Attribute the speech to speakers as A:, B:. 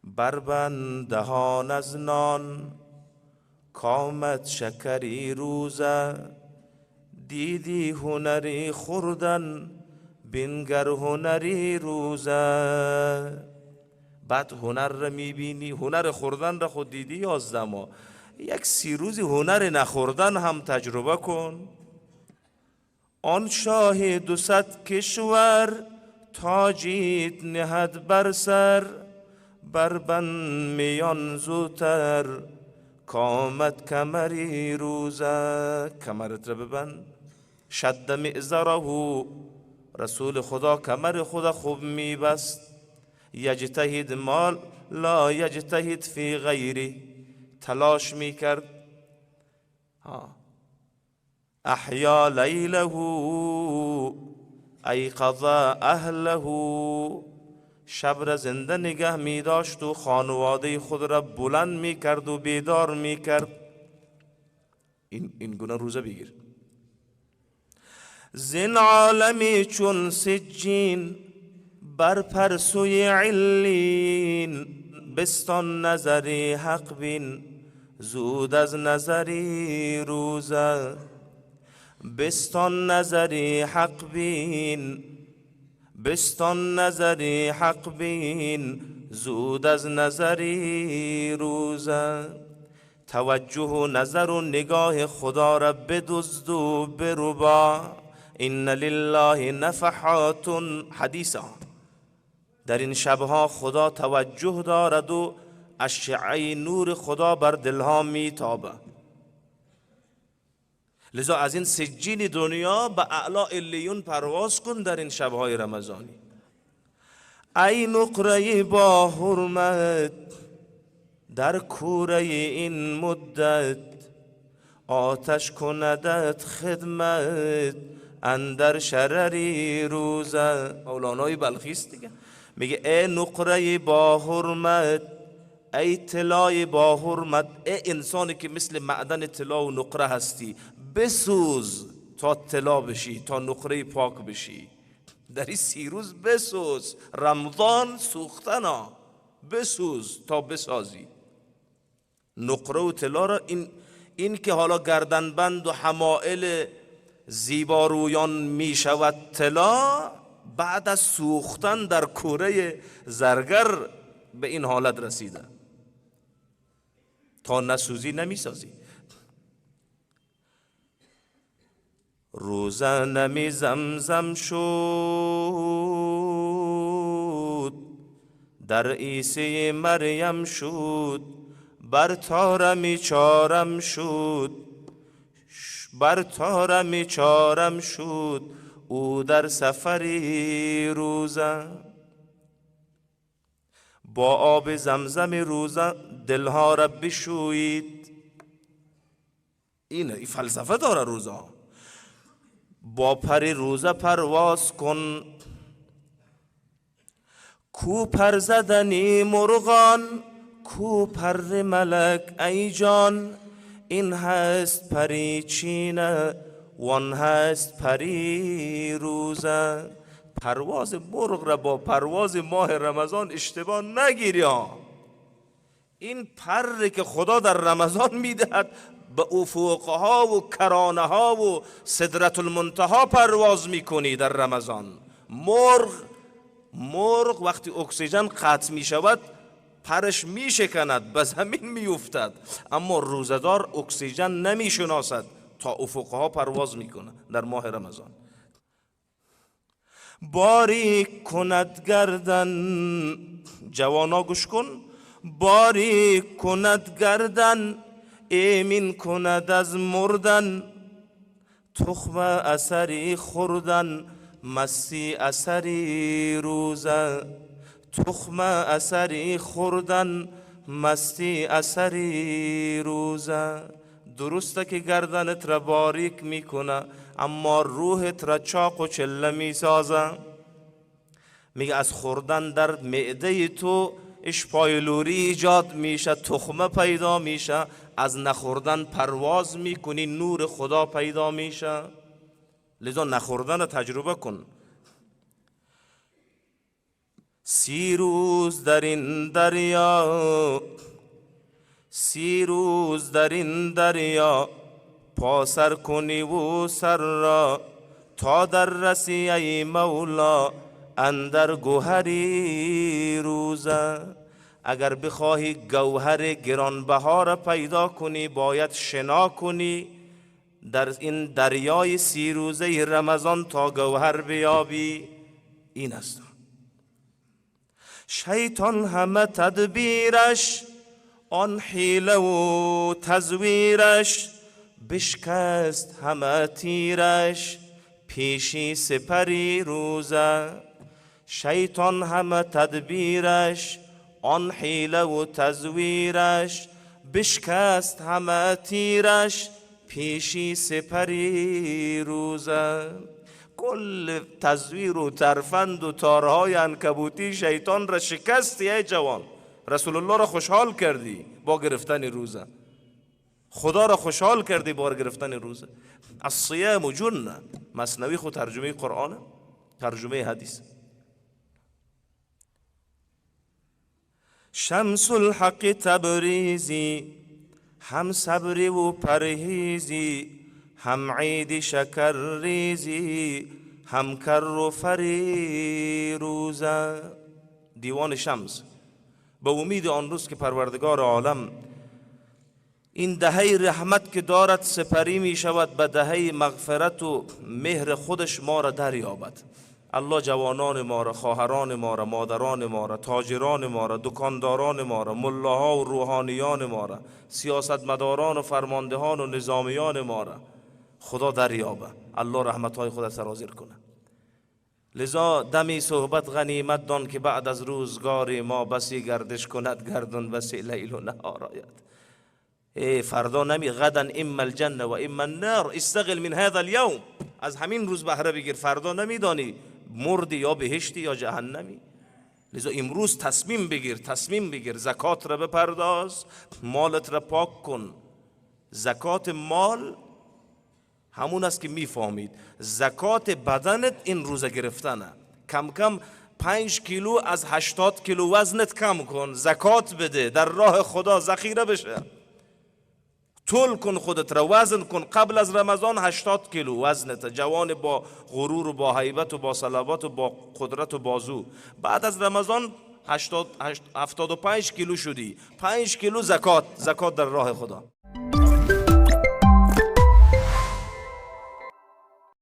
A: بربند دهان از نان، کامد شکری روزه. دیدی هنری خوردن، بینگر هنری روزه. بعد هنر را میبینی، هنر خوردن را خود دیدی 11 ماه، یک 30 روزی هنر نخوردن هم تجربه کن. آن شاه 200 کشور، تاجیت نهد بر سر. بربند میان زوتر، کامد کمری روزه. کمرت را ببند. شد معذره، رسول خدا کمر خدا خوب میبست. یجتهد مال لا یجتهد فی غیری، تلاش میکرد. احیا لیله ایقظ اهله، شب را زنده نگه می داشت و خانواده خود را بلند می کرد و بیدار می کرد. این گونه روزه بگیر. زین عالمی چون سجین، بر پرسوی علین. بستان نظری حق بین، زود از نظری روزه. بستان نظری حق بین، بستان نظری حق بین. زود از نظری روزه. توجه و نظر و نگاه خدا را بدزد و بربا. ان لله نفحات، حدیث در این شبها خدا توجه دارد و اشعه نور خدا بر دلها میتابه. لذا از این سجین دنیا به اعلی علیون پرواز کن در این شبهای رمضانی. ای نقره با حرمت، در کوره این مدت. آتش کندت خدمت، اندر شرری روزه. مولانای بلخی است دیگه، میگه ای نقره با حرمت، ای طلای با حرمت. ای انسانی که مثل معدن طلا و نقره هستی، بسوز تا طلا بشی، تا نقره پاک بشی. در این 30 روز بسوز. رمضان سوختنا، بسوز تا بسازی. نقره و طلا را این که حالا گردنبند و حمائل زیبارویان می شود طلا، بعد از سوختن در کوره زرگر به این حالت رسیده. تا نسوزی نمی سازی. روزه نمی زمزم شد، در عیسی مریم شد. بر تارمی چارم شد، بر تارمی چارم شد. او در سفری روزه. با آب زمزم روزه دلها را بشویید. این فلسفه داره روزه. با پر روزه پرواز کن، کو پر زدنی مرغان، کو پر ملک ای جان. این هست پری چینه، وان هست پری روزه. پرواز مرغ را با پرواز ماه رمضان اشتباه نگیری ها. این پر که خدا در رمضان میدهد، به افقها و کرانه ها و سدرت المنتها پرواز میکنی در رمضان. مرغ وقتی اکسیژن قطع می شود پرش می شکند، به زمین می افتد. اما روزدار اکسیژن نمی شناسد، تا افقها پرواز می کند در ماه رمضان. باریک کند گردن، جوانا گوش کن. باریک کند گردن، ایمین کند از مردن. تخم اثری خوردن، مستی اثری روزه. تخم اثری خوردن، مستی اثری روزه. درسته که گردنت را باریک میکنه، اما روحت را چاق و چله میسازه. میگه از خوردن در معده تو اشپایلوری ایجاد میشه، تخمه پیدا میشه. از نخوردن پرواز میکنی، نور خدا پیدا میشه. لذا نخوردن تجربه کن. 30 روز در این دریا، 30 روز در این دریا، پا سر کنی و سر را، تا در رسی ای مولا اندر گوهری روزه. اگر بخواهی گوهر گرانبها را پیدا کنی، باید شنا کنی در این دریای 30 روزه رمضان تا گوهر بیابی. این است. شیطان همه تدبیرش، آن حیله و تزویرش، بشکست همه تیرش پیشی سپری روزه. شیطان همه تدبیرش، آن حیله و تزویرش، بشکست همه تیرش پیشی سپری روزه. کل تزویر و ترفند و تارهای عنکبوتی شیطان را شکستی ای جوان. رسول الله را خوشحال کردی با گرفتن روزه، خدا را خوشحال کردی با گرفتن روزه. الصیام جنه، مثنوی خود ترجمه قرآن، ترجمه حدیث. شمس الحق تبریزی، هم صبری و پرهیزی، هم عید شکر ریزی، هم کر و فری روزه. دیوان شمس. به امید آن روز که پروردگار عالم این دهه رحمت که دارد سپری می شود به دهه مغفرت و مهر خودش ما را دریابد. الله جوانان ما را، خواهران ما را، مادران ما را، تاجران ما را، دکانداران ما را، ملاها و روحانیان ما را، سیاستمداران و فرماندهان و نظامیان ما را خدا دریابه. الله رحمتهای خود سرازیر کنه. لذا دمی صحبت غنیمت دان که بعد از روزگار ما بسی گردش کند گردن، بسی لیل و نهار آید. فردا نمی غدا اما الجنه و اما النار، استغل من هذا اليوم. از همین روز بهره بگیر، فردا نمیدانی مردی یا بهشتی یا جهنمی. لذا امروز تصمیم بگیر زکات را بپرداز، مالت را پاک کن. زکات مال همون است که میفهمید زکات بدنت این روزه گرفتنه. کم کم 5 کیلو از 80 کیلو وزنت کم کن، زکات بده، در راه خدا ذخیره بشه. طول کن خودت را، وزن کن. قبل از رمضان 80 کیلو وزنت، جوان با غرور و با هیبت و با صلابت و با قدرت و بازو. بعد از رمضان 75 کیلو شدی، 5 کیلو زکات در راه خدا.